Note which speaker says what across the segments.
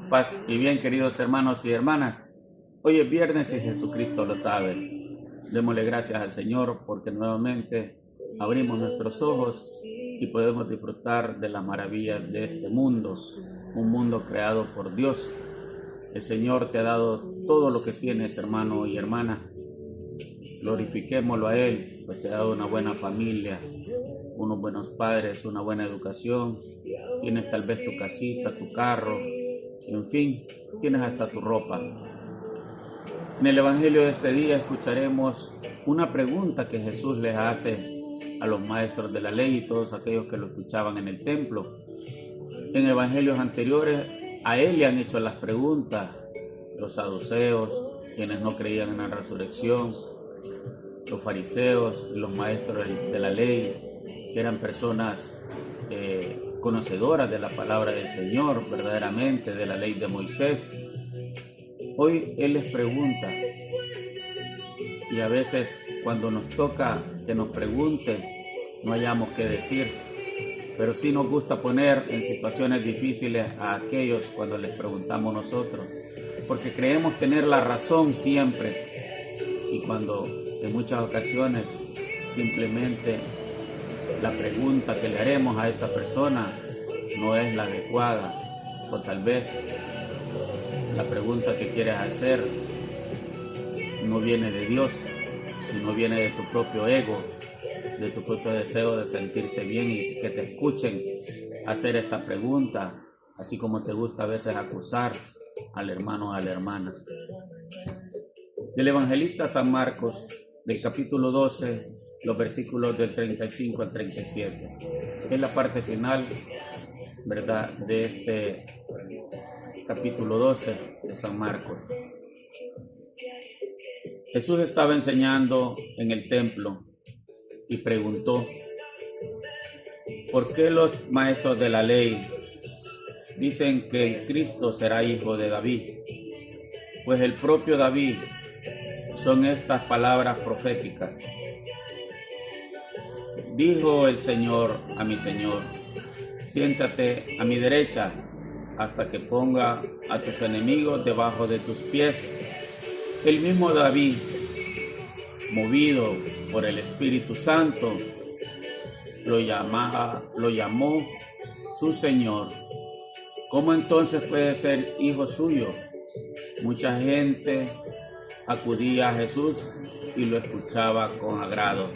Speaker 1: Paz y bien, queridos hermanos y hermanas. Hoy es viernes y Jesucristo lo sabe. Démosle gracias al Señor porque nuevamente abrimos nuestros ojos y podemos disfrutar de las maravillas de este mundo, un mundo creado por Dios. El Señor te ha dado todo lo que tienes, hermano y hermana. Glorifiquémoslo a Él, pues te ha dado una buena familia, unos buenos padres, una buena educación. Tienes tal vez tu casita, tu carro, en fin, tienes hasta tu ropa. En el Evangelio de este día escucharemos una pregunta que Jesús les hace a los maestros de la ley y todos aquellos que lo escuchaban en el templo. En evangelios anteriores a él le han hecho las preguntas los saduceos, quienes no creían en la resurrección, los fariseos y los maestros de la ley, que eran personas conocedoras de la palabra del Señor, verdaderamente de la ley de Moisés. Hoy Él les pregunta, y a veces cuando nos toca que nos pregunte, no hayamos qué decir, pero sí nos gusta poner en situaciones difíciles a aquellos cuando les preguntamos nosotros, porque creemos tener la razón siempre, y cuando en muchas ocasiones simplemente la pregunta que le haremos a esta persona no es la adecuada, o tal vez la pregunta que quieres hacer no viene de Dios, sino viene de tu propio ego, de tu propio deseo de sentirte bien y que te escuchen hacer esta pregunta, así como te gusta a veces acusar al hermano o a la hermana. Del evangelista San Marcos, del capítulo 12, los versículos del 35 al 37. Es la parte final, ¿verdad?, de este capítulo 12 de San Marcos. Jesús estaba enseñando en el templo y preguntó: ¿por qué los maestros de la ley dicen que el Cristo será hijo de David? Pues el propio David son estas palabras proféticas. Dijo el Señor a mi Señor: siéntate a mi derecha hasta que ponga a tus enemigos debajo de tus pies. El mismo David, movido por el Espíritu Santo, lo llamó su Señor. ¿Cómo entonces puede ser hijo suyo? Mucha gente acudía a Jesús y lo escuchaba con agrado.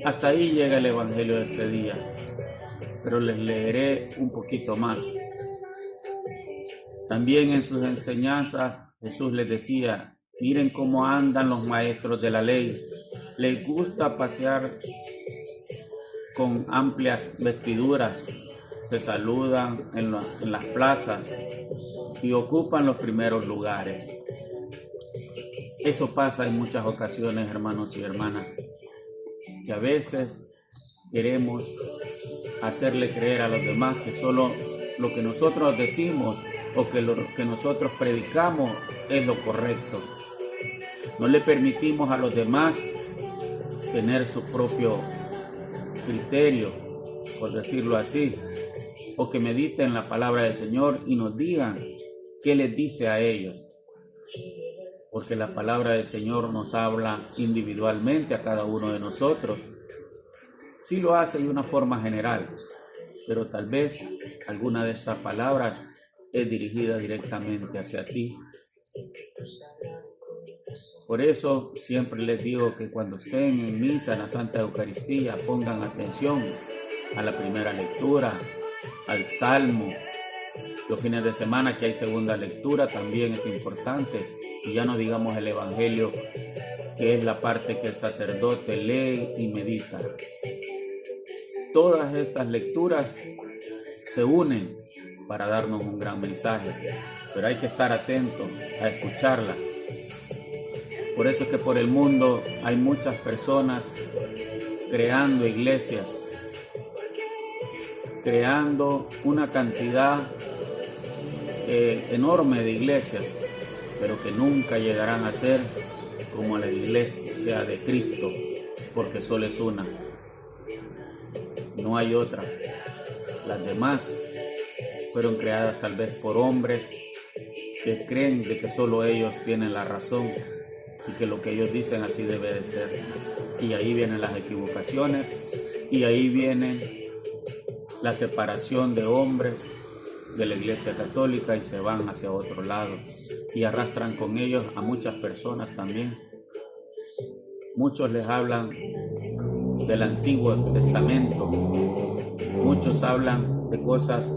Speaker 1: Hasta ahí llega el Evangelio de este día, pero les leeré un poquito más. También en sus enseñanzas Jesús les decía: miren cómo andan los maestros de la ley. Les gusta pasear con amplias vestiduras, se saludan en las plazas y ocupan los primeros lugares. Eso pasa en muchas ocasiones, hermanos y hermanas, que a veces queremos hacerle creer a los demás que solo lo que nosotros decimos o que lo que nosotros predicamos es lo correcto. No le permitimos a los demás tener su propio criterio, por decirlo así, o que mediten la palabra del Señor y nos digan qué les dice a ellos. Porque la palabra del Señor nos habla individualmente a cada uno de nosotros. Sí lo hace de una forma general, pero tal vez alguna de estas palabras es dirigida directamente hacia ti. Por eso siempre les digo que cuando estén en misa, en la Santa Eucaristía, pongan atención a la primera lectura, al Salmo. Los fines de semana que hay segunda lectura también es importante. Y ya no digamos el Evangelio, que es la parte que el sacerdote lee y medita. Todas estas lecturas se unen para darnos un gran mensaje, pero hay que estar atentos a escucharla. Por eso es que por el mundo hay muchas personas creando iglesias, creando una cantidad enorme de iglesias, pero que nunca llegarán a ser como la iglesia de Cristo, porque solo es una, no hay otra. Las demás fueron creadas tal vez por hombres que creen de que solo ellos tienen la razón y que lo que ellos dicen así debe de ser. Y ahí vienen las equivocaciones y ahí viene la separación de hombres de la Iglesia Católica y se van hacia otro lado y arrastran con ellos a muchas personas también. Muchos les hablan del Antiguo Testamento, muchos hablan de cosas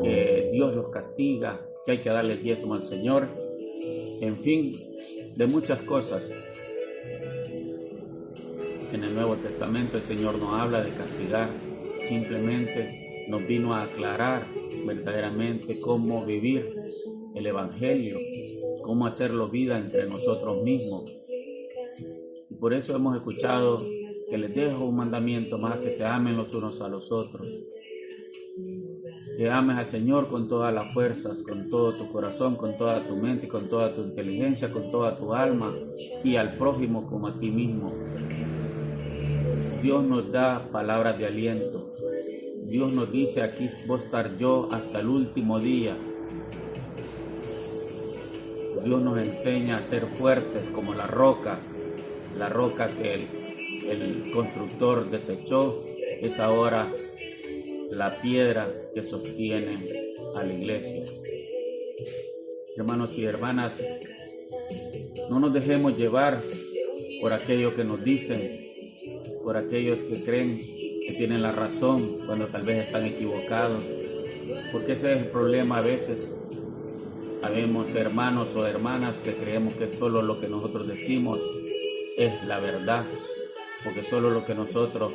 Speaker 1: que Dios los castiga, que hay que darle el diezmo al Señor, en fin, de muchas cosas. En el Nuevo Testamento el Señor no habla de castigar, simplemente nos vino a aclarar verdaderamente cómo vivir el Evangelio, cómo hacerlo vida entre nosotros mismos. Y por eso hemos escuchado que les dejo un mandamiento más, que se amen los unos a los otros. Que ames al Señor con todas las fuerzas, con todo tu corazón, con toda tu mente, con toda tu inteligencia, con toda tu alma, y al prójimo como a ti mismo. Dios nos da palabras de aliento. Dios nos dice: aquí voy a estar yo hasta el último día. Dios nos enseña a ser fuertes como la roca que el constructor desechó, es ahora la piedra que sostiene a la iglesia. Hermanos y hermanas, no nos dejemos llevar por aquello que nos dicen, por aquellos que creen que tienen la razón cuando tal vez están equivocados, porque ese es el problema a veces. Habemos hermanos o hermanas que creemos que solo lo que nosotros decimos es la verdad, porque solo lo que nosotros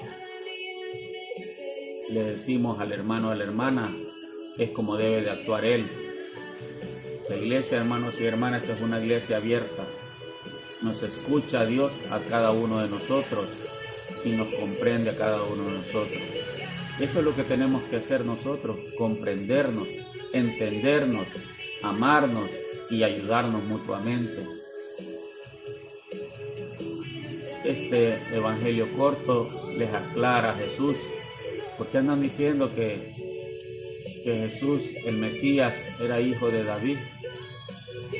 Speaker 1: le decimos al hermano o a la hermana es como debe de actuar él. La iglesia, hermanos y hermanas, es una iglesia abierta. Nos escucha a Dios a cada uno de nosotros y nos comprende a cada uno de nosotros. Eso es lo que tenemos que hacer nosotros: comprendernos, entendernos, amarnos y ayudarnos mutuamente. Este evangelio corto les aclara a Jesús, porque andan diciendo que Jesús, el Mesías, era hijo de David.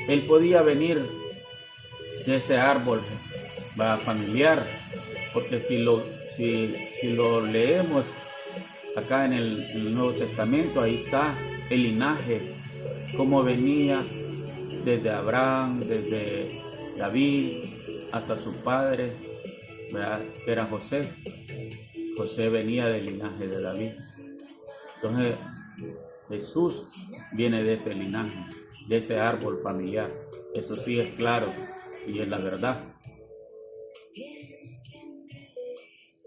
Speaker 1: Él podía venir de ese árbol familiar, porque si lo leemos acá en el Nuevo Testamento, ahí está el linaje, cómo venía desde Abraham, desde David, hasta su padre, ¿verdad?, que era José. José venía del linaje de David. Entonces Jesús viene de ese linaje, de ese árbol familiar. Eso sí es claro y es la verdad.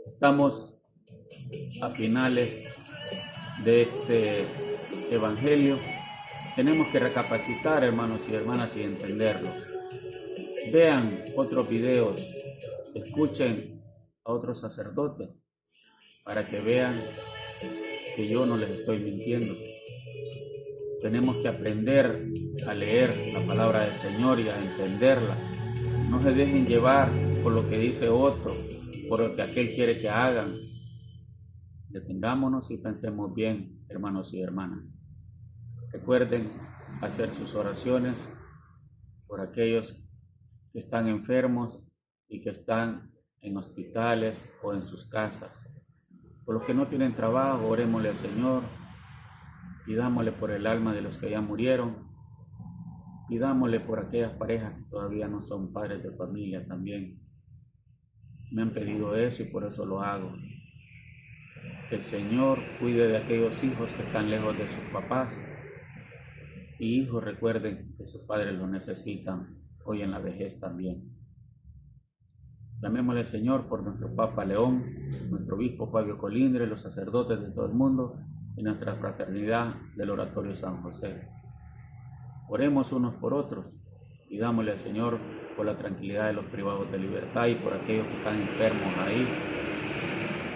Speaker 1: Estamos a finales de este evangelio. Tenemos que recapacitar, hermanos y hermanas, y entenderlo. Vean otros videos, escuchen a otros sacerdotes para que vean que yo no les estoy mintiendo. Tenemos que aprender a leer la palabra del Señor y a entenderla. No se dejen llevar por lo que dice otro, por lo que aquel quiere que hagan. Detengámonos y pensemos bien, hermanos y hermanas. Recuerden hacer sus oraciones por aquellos que están enfermos y que están en hospitales o en sus casas. Por los que no tienen trabajo, orémosle al Señor, pidámosle por el alma de los que ya murieron, pidámosle por aquellas parejas que todavía no son padres de familia también. Me han pedido eso y por eso lo hago. Que el Señor cuide de aquellos hijos que están lejos de sus papás. Y hijos, recuerden que sus padres los necesitan hoy en la vejez también. Llamémosle, Señor, por nuestro Papa León, nuestro obispo Fabio Colindre, los sacerdotes de todo el mundo y nuestra fraternidad del Oratorio San José. Oremos unos por otros y dámosle al Señor por la tranquilidad de los privados de libertad y por aquellos que están enfermos ahí.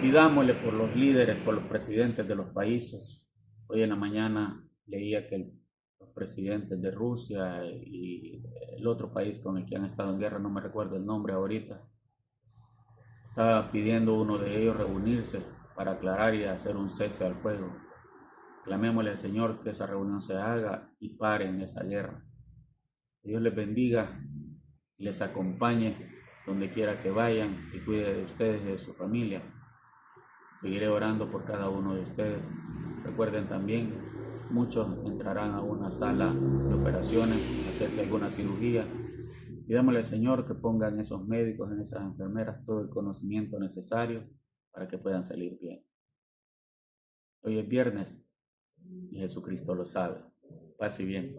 Speaker 1: Y dámosle por los líderes, por los presidentes de los países. Hoy en la mañana leía que los presidentes de Rusia y el otro país con el que han estado en guerra, no me recuerdo el nombre ahorita, estaba pidiendo uno de ellos reunirse para aclarar y hacer un cese al fuego. Clamémosle al Señor que esa reunión se haga y paren esa guerra. Que Dios les bendiga y les acompañe donde quiera que vayan y cuide de ustedes y de su familia. Seguiré orando por cada uno de ustedes. Recuerden también, muchos entrarán a una sala de operaciones, a hacerse alguna cirugía. Pidámosle al Señor que pongan en esos médicos, en esas enfermeras, todo el conocimiento necesario para que puedan salir bien. Hoy es viernes y Jesucristo lo sabe. Pase bien.